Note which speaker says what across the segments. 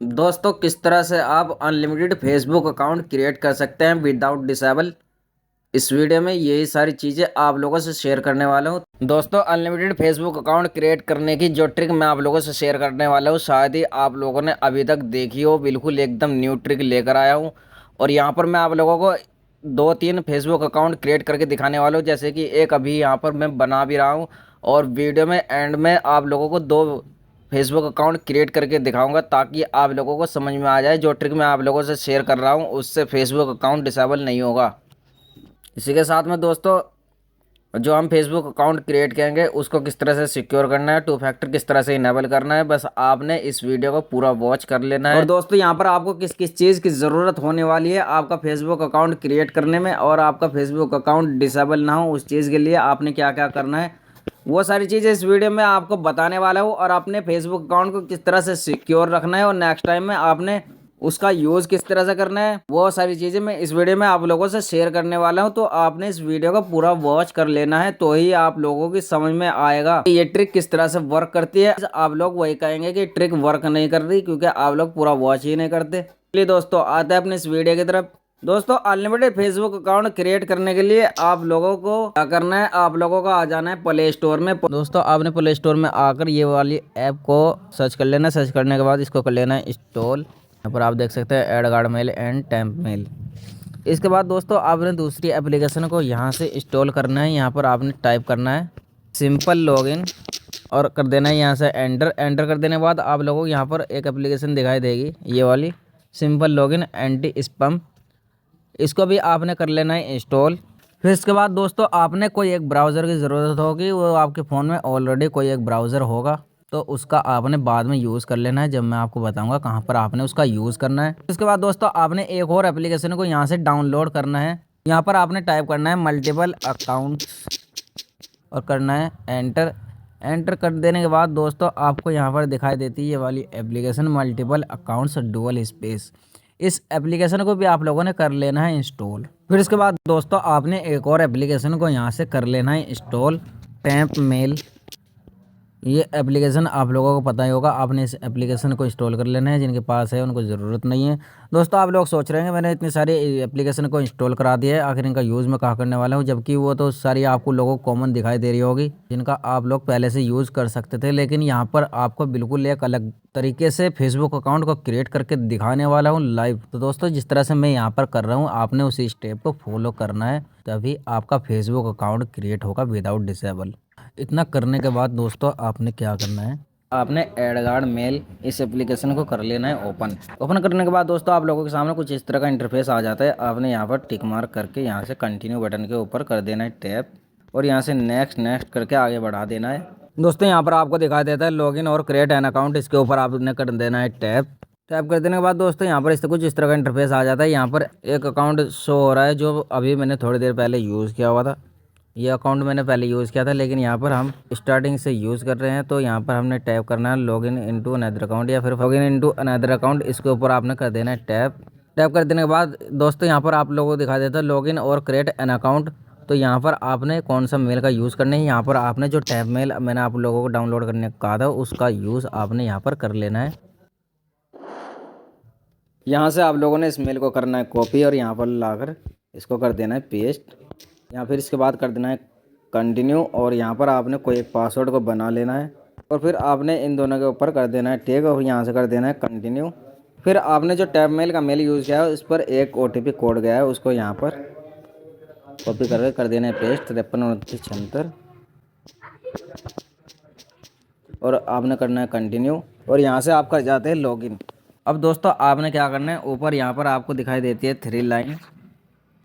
Speaker 1: दोस्तों किस तरह से आप अनलिमिटेड फेसबुक अकाउंट क्रिएट कर सकते हैं विदाउट डिसेबल। इस वीडियो में यही सारी चीज़ें आप लोगों से शेयर करने वाला हूं। दोस्तों अनलिमिटेड फेसबुक अकाउंट क्रिएट करने की जो ट्रिक मैं आप लोगों से शेयर करने वाला हूं, शायद ही आप लोगों ने अभी तक देखी हो। बिल्कुल एकदम न्यू ट्रिक लेकर आया हूं और यहाँ पर मैं आप लोगों को दो तीन फेसबुक अकाउंट क्रिएट करके दिखाने वाला हूँ। जैसे कि एक अभी यहाँ पर मैं बना भी रहा हूँ और वीडियो में एंड में आप लोगों को दो फेसबुक अकाउंट क्रिएट करके दिखाऊंगा, ताकि आप लोगों को समझ में आ जाए जो ट्रिक मैं आप लोगों से शेयर कर रहा हूं उससे फेसबुक अकाउंट डिसेबल नहीं होगा। इसी के साथ में दोस्तों, जो हम फेसबुक अकाउंट क्रिएट करेंगे उसको किस तरह से सिक्योर करना है, टू फैक्टर किस तरह से इनेबल करना है, बस आपने इस वीडियो को पूरा वॉच कर लेना है। और दोस्तों यहाँ पर आपको किस किस चीज़ की ज़रूरत होने वाली है आपका फेसबुक अकाउंट क्रिएट करने में, और आपका फेसबुक अकाउंट डिसेबल ना हो उस चीज़ के लिए आपने क्या क्या करना है, वो सारी चीज़ें इस वीडियो में आपको बताने वाला हूँ। और अपने फेसबुक अकाउंट को किस तरह से सिक्योर रखना है और नेक्स्ट टाइम में आपने उसका यूज़ किस तरह से करना है, वो सारी चीज़ें मैं इस वीडियो में आप लोगों से शेयर करने वाला हूं। तो आपने इस वीडियो को पूरा वॉच कर लेना है, तो ही आप लोगों की समझ में आएगा कि ये ट्रिक किस तरह से वर्क करती है। आप लोग वही कहेंगे कि ट्रिक वर्क नहीं कर रही, क्योंकि आप लोग पूरा वॉच ही नहीं करते। चलिए दोस्तों आते हैं अपने इस वीडियो की तरफ। दोस्तों अनलिमिटेड फेसबुक अकाउंट क्रिएट करने के लिए आप लोगों को क्या करना है, आप लोगों को आ जाना है प्ले स्टोर में। दोस्तों आपने प्ले स्टोर में आकर ये वाली ऐप को सर्च कर लेना। सर्च करने के बाद इसको कर लेना है इंस्टॉल। यहाँ पर आप देख सकते हैं AdGuard mail and temp mail. इसके बाद दोस्तों आपने दूसरी एप्लीकेशन को यहाँ से इंस्टॉल करना है। यहाँ पर आपने टाइप करना है सिंपल लॉगिन और कर देना है यहाँ से एंटर। एंटर कर देने के बाद आप लोगों को यहाँ पर एक एप्लीकेशन दिखाई देगी, ये वाली सिंपल लॉगिन एंटी स्पैम। इसको भी आपने कर लेना है इंस्टॉल। फिर इसके बाद दोस्तों आपने कोई एक ब्राउज़र की ज़रूरत होगी, वो आपके फ़ोन में ऑलरेडी कोई एक ब्राउज़र होगा, तो उसका आपने बाद में यूज़ कर लेना है, जब मैं आपको बताऊंगा कहाँ पर आपने उसका यूज़ करना है। इसके बाद दोस्तों आपने एक और एप्लीकेशन को यहाँ से डाउनलोड करना है। यहाँ पर आपने टाइप करना है मल्टीपल अकाउंट्स और करना है एंटर। एंटर कर देने के बाद दोस्तों आपको यहाँ पर दिखाई देती है ये वाली application multiple accounts dual space. इस एप्लीकेशन को भी आप लोगों ने कर लेना है इंस्टॉल। फिर इसके बाद दोस्तों आपने एक और एप्लीकेशन को यहाँ से कर लेना है इंस्टॉल, टेम्प मेल। ये एप्लीकेशन आप लोगों को पता ही होगा, आपने इस एप्लीकेशन को इंस्टॉल कर लेना है। जिनके पास है उनको ज़रूरत नहीं है। दोस्तों आप लोग सोच रहे हैं मैंने इतनी सारी एप्लीकेशन को इंस्टॉल करा दिया है, आखिर इनका यूज़ मैं कहाँ करने वाला हूँ, जबकि वो तो सारी आपको लोगों को कॉमन दिखाई दे रही होगी, जिनका आप लोग पहले से यूज़ कर सकते थे। लेकिन यहाँ पर आपको बिल्कुल एक अलग तरीके से फेसबुक अकाउंट को क्रिएट करके दिखाने वाला हूँ लाइव। तो दोस्तों जिस तरह से मैं यहाँ पर कर रहा हूँ आपने उसी स्टेप को फॉलो करना है, तभी आपका फेसबुक अकाउंट क्रिएट होगा विदाउट डिसेबल। इतना करने के बाद दोस्तों आपने क्या करना है, आपने एडगार्ड मेल इस एप्लीकेशन को कर लेना है ओपन। ओपन करने के बाद दोस्तों आप लोगों के सामने कुछ इस तरह का इंटरफेस आ जाता है। आपने यहाँ पर टिक मार्क करके यहाँ से कंटिन्यू बटन के ऊपर कर देना है टैप, और यहाँ से नेक्स्ट नेक्स्ट करके आगे बढ़ा देना है। दोस्तों यहाँ पर आपको दिखाई देता है लॉगिन और क्रिएट एन अकाउंट, इसके ऊपर आपने कर देना है टैप। टैप कर देने के बाद दोस्तों यहाँ पर कुछ इस तरह का इंटरफेस आ जाता है। यहाँ पर एक अकाउंट शो हो रहा है जो अभी मैंने थोड़ी देर पहले यूज़ किया हुआ था। ये अकाउंट मैंने पहले यूज़ किया था, लेकिन यहाँ पर हम स्टार्टिंग से यूज़ कर रहे हैं, तो यहाँ पर हमने टैप करना है लॉगिन इनटू अनदर अकाउंट या फिर लॉगिन इनटू अनदर अकाउंट। इसके ऊपर आपने कर देना है टैप। टैप कर देने के बाद दोस्तों यहाँ पर आप लोगों को दिखा देता है लॉगिन और क्रिएट एन अकाउंट। तो यहाँ पर आपने कौन सा मेल का यूज़ करना है, यहाँ पर आपने जो टैप मेल मैंने आप लोगों को डाउनलोड करने को कहा था उसका यूज़ आपने यहाँ पर कर लेना है। यहाँ से आप लोगों ने इस मेल को करना है कॉपी और यहाँ पर लाकर इसको कर देना है पेस्ट, या फिर इसके बाद कर देना है कंटिन्यू, और यहाँ पर आपने कोई एक पासवर्ड को बना लेना है और फिर आपने इन दोनों के ऊपर कर देना है टैग और यहाँ से कर देना है कंटिन्यू। फिर आपने जो टैप मेल का मेल यूज़ किया है उस पर एक OTP कोड गया है, उसको यहाँ पर कॉपी करके कर देना है पेस्ट 53 29 76, और आपने करना है कंटिन्यू, और यहाँ से आप कर जाते हैं लॉगिन। अब दोस्तों आपने क्या करना है, ऊपर यहाँ पर आपको दिखाई देती है 3 लाइन,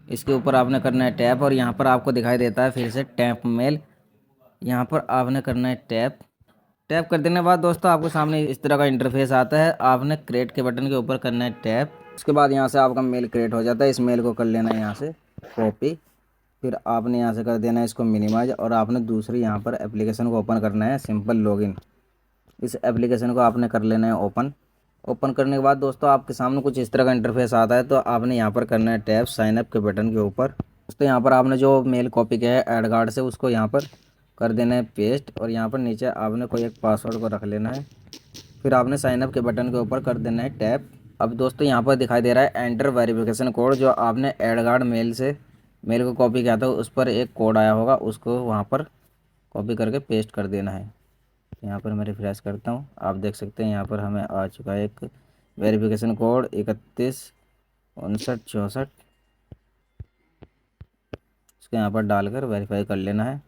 Speaker 1: इसके ऊपर आपने करना है टैप, और यहाँ पर आपको दिखाई देता है फिर से टैप मेल, यहाँ पर आपने करना है टैप। टैप कर देने के बाद दोस्तों आपके सामने इस तरह का इंटरफेस आता है। आपने क्रिएट के बटन के ऊपर करना है टैप। उसके बाद यहाँ से आपका मेल क्रिएट हो जाता है। इस मेल को कर लेना है यहाँ से कॉपी, फिर आपने यहाँ से कर देना है इसको मिनिमाइज, और आपने दूसरी यहाँ पर एप्लीकेशन को ओपन करना है सिंपल लॉगिन। इस एप्लीकेशन को आपने कर लेना है ओपन। ओपन करने के बाद दोस्तों आपके सामने कुछ इस तरह का इंटरफेस आता है। तो आपने यहाँ पर करना है टैप साइन अप के बटन के ऊपर। दोस्तों यहाँ पर आपने जो मेल कॉपी किया है एडगार्ड से उसको यहाँ पर कर देना है पेस्ट, और यहाँ पर नीचे आपने कोई एक पासवर्ड को रख लेना है। फिर आपने साइन अप के बटन के ऊपर कर देना है टैप। अब दोस्तों यहाँ पर दिखाई दे रहा है एंटर वेरिफिकेशन कोड, जो आपने एडगार्ड मेल को कॉपी किया था उस पर एक कोड आया होगा, उसको वहाँ पर कॉपी करके पेस्ट कर देना है। यहाँ पर मैं रिफ्रेश करता हूँ, आप देख सकते हैं यहाँ पर हमें आ चुका है एक वेरिफिकेशन कोड 315964। इसको यहाँ पर डालकर वेरीफाई कर लेना है।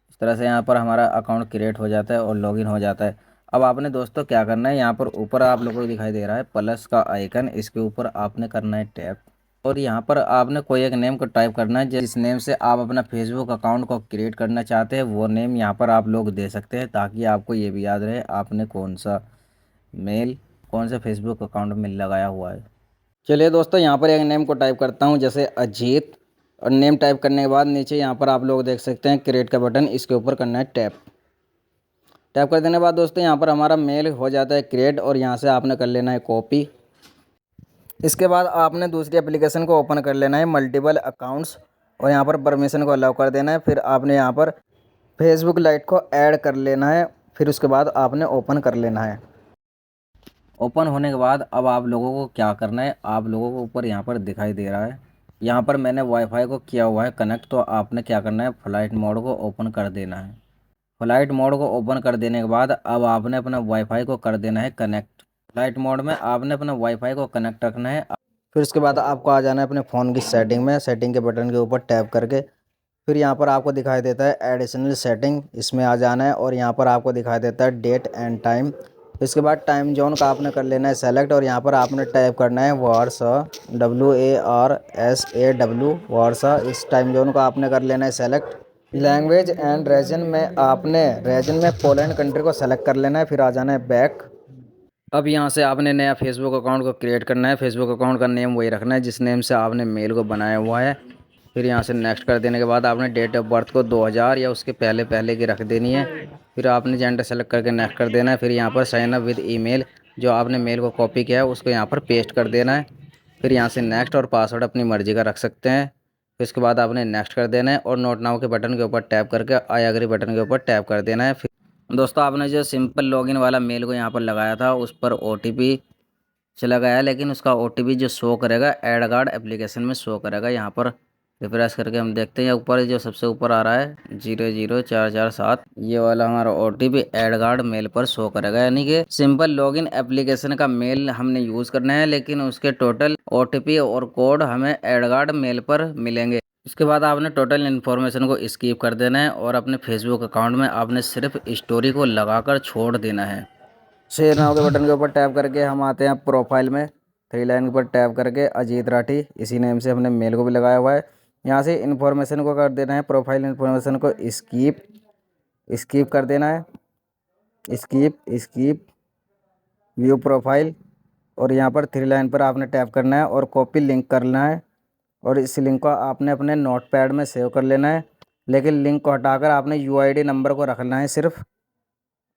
Speaker 1: इस तरह से यहाँ पर हमारा अकाउंट क्रिएट हो जाता है और लॉगिन हो जाता है। अब आपने दोस्तों क्या करना है, यहाँ पर ऊपर आप लोगों को दिखाई दे रहा है प्लस का आइकन, इसके ऊपर आपने करना है टैप और यहाँ पर आपने कोई एक नेम को टाइप करना है। जिस नेम से आप अपना फेसबुक अकाउंट को क्रिएट करना चाहते हैं वो नेम यहाँ पर आप लोग दे सकते हैं, ताकि आपको ये भी याद रहे आपने कौन सा फेसबुक अकाउंट में लगाया हुआ है। चलिए दोस्तों, यहाँ पर एक नेम को टाइप करता हूँ, जैसे अजीत, और नेम टाइप करने के बाद नीचे यहाँ पर आप लोग देख सकते हैं क्रिएट का बटन, इसके ऊपर करना है टैप। टैप कर देने के बाद दोस्तों यहाँ पर हमारा मेल हो जाता है क्रिएट और यहाँ से आपने कर लेना है कॉपी। इसके बाद आपने दूसरी एप्लीकेशन को ओपन कर लेना है मल्टीपल अकाउंट्स, और यहाँ पर परमिशन को अलाउ कर देना है। फिर आपने यहाँ पर फेसबुक लाइट को ऐड कर लेना है, फिर उसके बाद आपने ओपन कर लेना है। ओपन होने के बाद अब आप लोगों को क्या करना है, आप लोगों को ऊपर यहाँ पर दिखाई दे रहा है, यहाँ पर मैंने वाईफाई को किया हुआ है कनेक्ट, तो आपने क्या करना है फ्लाइट मोड को ओपन कर देना है। फ्लाइट मोड को ओपन कर देने के बाद अब आपने अपना वाईफाई को कर देना है कनेक्ट। फ्लाइट मोड में आपने अपना वाईफाई को कनेक्ट रखना है। फिर उसके बाद आपको आ जाना है अपने फ़ोन की सेटिंग में, सेटिंग के बटन के ऊपर टैप करके फिर यहाँ पर आपको दिखाई देता है एडिशनल सेटिंग, इसमें आ जाना है और यहाँ पर आपको दिखाई देता है डेट एंड टाइम। इसके बाद टाइम जोन का आपने कर लेना है सेलेक्ट और यहाँ पर आपने टाइप करना है वारसा, WARSAW वारसा। इस टाइम जोन को आपने कर लेना है सेलेक्ट। लैंग्वेज एंड रीजन में आपने रीजन में पोलैंड कंट्री को सेलेक्ट कर लेना है, फिर आ जाना है बैक। अब यहाँ से आपने नया फेसबुक अकाउंट को क्रिएट करना है। फेसबुक अकाउंट का नेम वही रखना है जिस नेम से आपने मेल को बनाया हुआ है। फिर यहाँ से नेक्स्ट कर देने के बाद आपने डेट ऑफ बर्थ को 2000 या उसके पहले पहले की रख देनी है। फिर आपने जेंडर सेलेक्ट करके नेक्स्ट कर देना है। फिर यहाँ पर साइन अप विद ईमेल, जो आपने मेल को कॉपी किया है उसको यहाँ पर पेस्ट कर देना है। फिर यहाँ से नेक्स्ट और पासवर्ड अपनी मर्जी का रख सकते हैं। फिर उसके बाद आपने नेक्स्ट कर देना है और नोट नाउ के बटन के ऊपर टैप करके आई एग्री बटन के ऊपर टैप कर देना है। फिर दोस्तों आपने जो सिंपल लॉगिन वाला मेल को यहाँ पर लगाया था उस पर OTP चला गया है, लेकिन उसका OTP जो शो करेगा एडगार्ड एप्लीकेशन में शो करेगा। यहाँ पर रिफ्रेश करके हम देखते हैं, ऊपर जो सबसे ऊपर आ रहा है 00447, ये वाला हमारा OTP एडगार्ड मेल पर शो करेगा। यानी कि सिंपल लॉगिन एप्लीकेशन का मेल हमने यूज़ करना है, लेकिन उसके टोटल OTP और कोड हमें एडगार्ड मेल पर मिलेंगे। इसके बाद आपने टोटल इन्फॉर्मेशन को स्किप कर देना है और अपने फेसबुक अकाउंट में आपने सिर्फ स्टोरी को लगाकर छोड़ देना है। शेयर नाउ के बटन के ऊपर टैप करके हम आते हैं प्रोफाइल में, थ्री लाइन के ऊपर टैप करके अजीत राठी, इसी नेम से हमने मेल को भी लगाया हुआ है। यहाँ से इन्फॉर्मेशन को कर देना है, प्रोफाइल इन्फॉर्मेशन को स्कीप कर देना है, स्कीप व्यू प्रोफाइल, और यहाँ पर थ्री लाइन पर आपने टैप करना है और कॉपी लिंक करना है और इस लिंक को आपने अपने नोटपैड में सेव कर लेना है, लेकिन लिंक को हटाकर आपने UID नंबर को रखना है सिर्फ।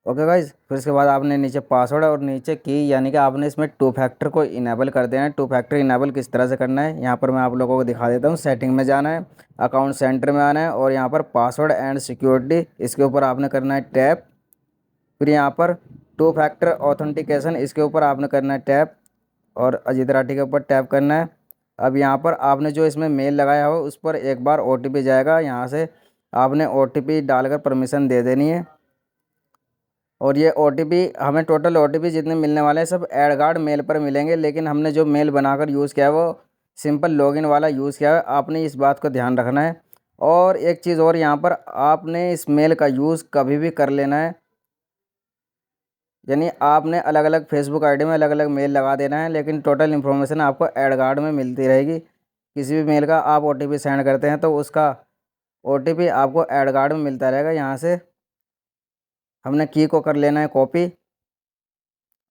Speaker 1: ओके गाइज, फिर इसके बाद आपने नीचे पासवर्ड और नीचे की, यानी कि आपने इसमें 2 फैक्टर को इनेबल कर देना है। 2 फैक्टर इनेबल किस तरह से करना है यहाँ पर मैं आप लोगों को दिखा देता हूँ। सेटिंग में जाना है, अकाउंट सेंटर में आना है और यहाँ पर पासवर्ड एंड सिक्योरिटी, इसके ऊपर आपने करना है टैप। फिर यहाँ पर 2 फैक्टर ऑथेंटिकेशन, इसके ऊपर आपने करना है टैप और अजीत राठी के ऊपर टैप करना है। अब यहाँ पर आपने जो इसमें मेल लगाया हो उस पर एक बार OTP जाएगा, यहाँ से आपने OTP डालकर परमिशन दे देनी है। और ये OTP हमें टोटल OTP जितने मिलने वाले हैं सब एडगार्ड मेल पर मिलेंगे, लेकिन हमने जो मेल बनाकर यूज़ किया है वो सिंपल लॉगिन वाला यूज़ किया है। आपने इस बात को ध्यान रखना है। और एक चीज़ और, यहाँ पर आपने इस मेल का यूज़ कभी भी कर लेना है, यानी आपने अलग अलग फेसबुक ID में अलग अलग मेल लगा देना है, लेकिन टोटल इन्फॉर्मेशन आपको एडगार्ड में मिलती रहेगी। किसी भी मेल का आप OTP सेंड करते हैं तो उसका OTP आपको एडगार्ड में मिलता रहेगा। यहाँ से हमने की को कर लेना है कॉपी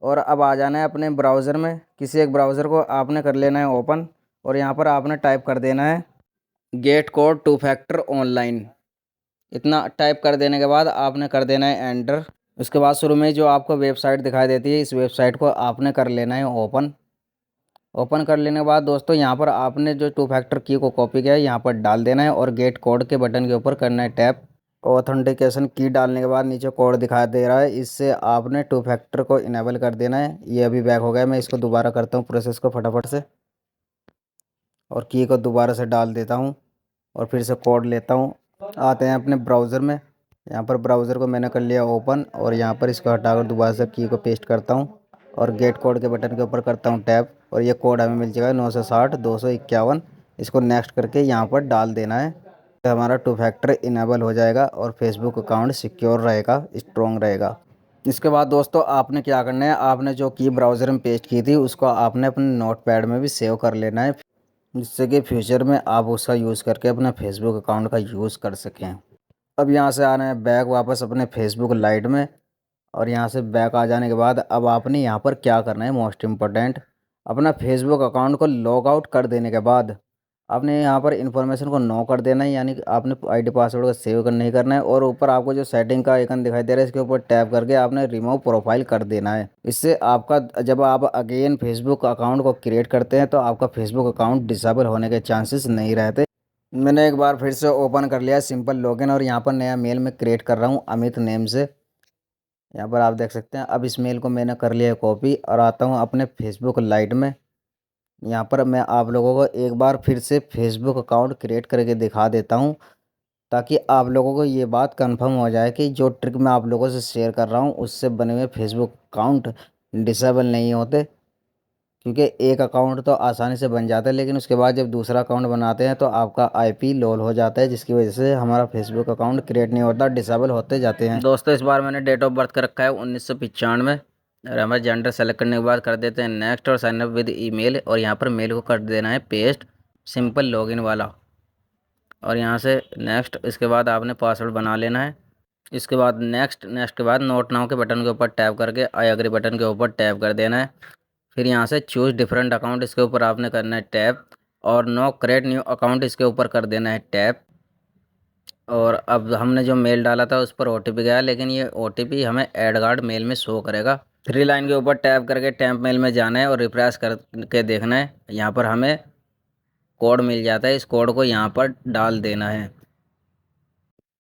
Speaker 1: और अब आ जाना है अपने ब्राउज़र में, किसी एक ब्राउज़र को आपने कर लेना है ओपन और यहाँ पर आपने टाइप कर देना है गेट कोड 2 फैक्टर ऑनलाइन। इतना टाइप कर देने के बाद आपने कर देना है एंटर। उसके बाद शुरू में जो आपको वेबसाइट दिखाई देती है इस वेबसाइट को आपने कर लेना है ओपन कर लेने के बाद दोस्तों यहाँ पर आपने जो 2 फैक्टर की को कॉपी किया है यहाँ पर डाल देना है और गेट कोड के बटन के ऊपर करना है टैप। ऑथेंटिकेशन की डालने के बाद नीचे कोड दिखाई दे रहा है, इससे आपने टू फैक्टर को इनेबल कर देना है। ये अभी बैक हो गया, मैं इसको दोबारा करता हूँ प्रोसेस को फटाफट से, और की को दोबारा से डाल देता हूँ और फिर से कोड लेता हूँ। आते हैं अपने ब्राउज़र में, यहाँ पर ब्राउज़र को मैंने कर लिया ओपन, और यहाँ पर इसको हटाकर दोबारा से की को पेस्ट करता हूँ और गेट कोड के बटन के ऊपर करता हूँ टैप, और ये कोड हमें मिल जाएगा 960-251। इसको नेक्स्ट करके यहाँ पर डाल देना है, तो हमारा टू फैक्टर इनेबल हो जाएगा और फेसबुक अकाउंट सिक्योर रहेगा, स्ट्रॉन्ग रहेगा। इसके बाद दोस्तों आपने क्या करना है, आपने जो की ब्राउज़र में पेस्ट की थी उसको आपने अपने नोटपैड में भी सेव कर लेना है, जिससे कि फ्यूचर में आप उसका यूज़ करके अपने फेसबुक अकाउंट का यूज़ कर सकें। अब यहाँ से आना है बैक वापस अपने फेसबुक लाइट में, और यहाँ से बैक आ जाने के बाद अब आपने यहाँ पर क्या करना है, मोस्ट इम्पोर्टेंट, अपना फेसबुक अकाउंट को लॉग आउट कर देने के बाद आपने यहाँ पर इन्फॉर्मेशन को नो कर देना है, यानी कि आपने आईडी पासवर्ड को सेव कर नहीं करना है, और ऊपर आपको जो सेटिंग का आइकन दिखाई दे रहा है इसके ऊपर टैप करके आपने रिमूव प्रोफाइल कर देना है। इससे आपका जब आप अगेन फेसबुक अकाउंट को क्रिएट करते हैं तो आपका फेसबुक अकाउंट डिसेबल होने के चांसेस नहीं रहते। मैंने एक बार फिर से ओपन कर लिया सिंपल लॉगिन, और यहाँ पर नया मेल मैं क्रिएट कर रहा हूँ अमित नेम से, यहाँ पर आप देख सकते हैं। अब इस मेल को मैंने कर लिया कॉपी, और आता हूँ अपने फेसबुक लाइट में। यहाँ पर मैं आप लोगों को एक बार फिर से फेसबुक अकाउंट क्रिएट करके दिखा देता हूँ, ताकि आप लोगों को ये बात कंफर्म हो जाए कि जो ट्रिक मैं आप लोगों से शेयर कर रहा हूँ उससे बने हुए फेसबुक अकाउंट डिसेबल नहीं होते। क्योंकि एक अकाउंट तो आसानी से बन जाता है, लेकिन उसके बाद जब दूसरा अकाउंट बनाते हैं तो आपका आईपी लोल हो जाता है, जिसकी वजह से हमारा फेसबुक अकाउंट क्रिएट नहीं होता, डिसेबल होते जाते हैं। दोस्तों इस बार मैंने डेट ऑफ बर्थ कर रखा है 1995, और हमारे जेंडर सेलेक्ट करने के बाद कर देते हैं नेक्स्ट, और साइन अप विद ईमेल, और यहाँ पर मेल को कर देना है पेस्ट, सिंपल लॉगिन वाला, और यहाँ से नेक्स्ट। इसके बाद आपने पासवर्ड बना लेना है। इसके बाद नेक्स्ट, नेक्स्ट के बाद नोट नाउ के बटन के ऊपर टैप करके आई एग्री बटन के ऊपर टैप कर देना है। फिर यहाँ से चूज़ डिफरेंट अकाउंट, इसके ऊपर आपने करना है टैप, और नो क्रिएट न्यू अकाउंट इसके ऊपर कर देना है टैप। और अब हमने जो मेल डाला था उस पर ओटीपी गया, लेकिन ये ओटीपी हमें एडगार्ड मेल में शो करेगा। थ्री लाइन के ऊपर टैप करके टैंप मेल में जाना है और रिफ्रेश करके देखना है, यहाँ पर हमें कोड मिल जाता है, इस कोड को यहाँ पर डाल देना है।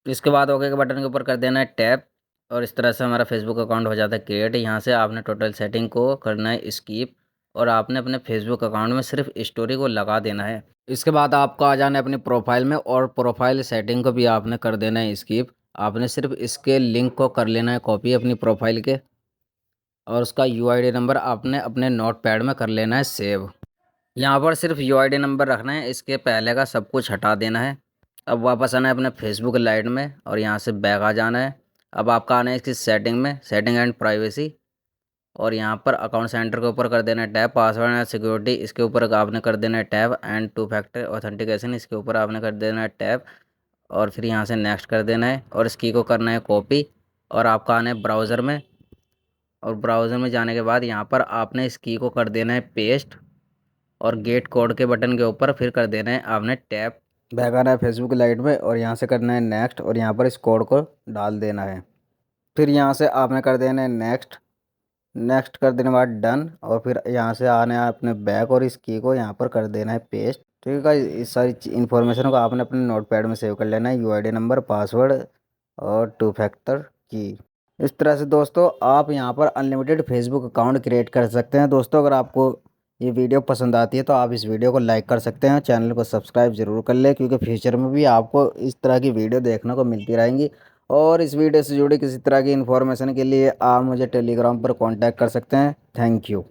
Speaker 1: इसके बाद ओके के बटन के ऊपर कर देना है टैप, और इस तरह से हमारा फेसबुक अकाउंट हो जाता है क्रिएट। यहाँ से आपने टोटल सेटिंग को करना है स्कीप, और आपने अपने फेसबुक अकाउंट में सिर्फ स्टोरी को लगा देना है। इसके बाद आपको आ जाना है अपनी प्रोफाइल में, और प्रोफाइल सेटिंग को भी आपने कर देना है स्कीप। आपने सिर्फ इसके लिंक को कर लेना है कॉपी अपनी प्रोफाइल के, और उसका यूआईडी नंबर आपने अपने नोट पैड में कर लेना है सेव। यहाँ पर सिर्फ यूआईडी नंबर रखना है, इसके पहले का सब कुछ हटा देना है। अब वापस आना है अपने फेसबुक लाइट में, और यहाँ से बैक आ जाना है। अब आपका आना है इसकी सेटिंग में, सेटिंग एंड प्राइवेसी, और यहाँ पर अकाउंट सेंटर के ऊपर कर देना है टैप, पासवर्ड एंड सिक्योरिटी इसके ऊपर आपने कर देना है tap, and two factor authentication इसके ऊपर आपने कर देना है टैप, और फिर यहाँ से नेक्स्ट कर देना है, और इस की को करना है कॉपी, और आपका आना है ब्राउज़र में, और ब्राउज़र में जाने के बाद यहाँ पर आपने इस की को कर देना है पेस्ट, और गेट कोड के बटन के ऊपर फिर कर देना है आपने टैप। बैक आना है फेसबुक लाइट में, और यहाँ से करना है नेक्स्ट, और यहाँ पर इस कोड को डाल देना है। फिर यहाँ से आपने कर देना है नेक्स्ट, नेक्स्ट कर देने के बाद डन, और फिर यहाँ से आना है अपने बैक, और इस की को यहाँ पर कर देना है पेस्ट। ठीक है गाइस, इस सारी इन्फॉर्मेशन को आपने अपने नोटपैड में सेव कर लेना है, यूआईडी नंबर, पासवर्ड और टू फैक्टर की। इस तरह से दोस्तों आप यहाँ पर अनलिमिटेड फेसबुक अकाउंट क्रिएट कर सकते हैं। दोस्तों अगर आपको ये वीडियो पसंद आती है तो आप इस वीडियो को लाइक कर सकते हैं, चैनल को सब्सक्राइब जरूर कर लें, क्योंकि फ्यूचर में भी आपको इस तरह की वीडियो देखने को मिलती रहेंगी। और इस वीडियो से जुड़ी किसी तरह की इन्फॉर्मेशन के लिए आप मुझे टेलीग्राम पर कॉन्टैक्ट कर सकते हैं। Thank you.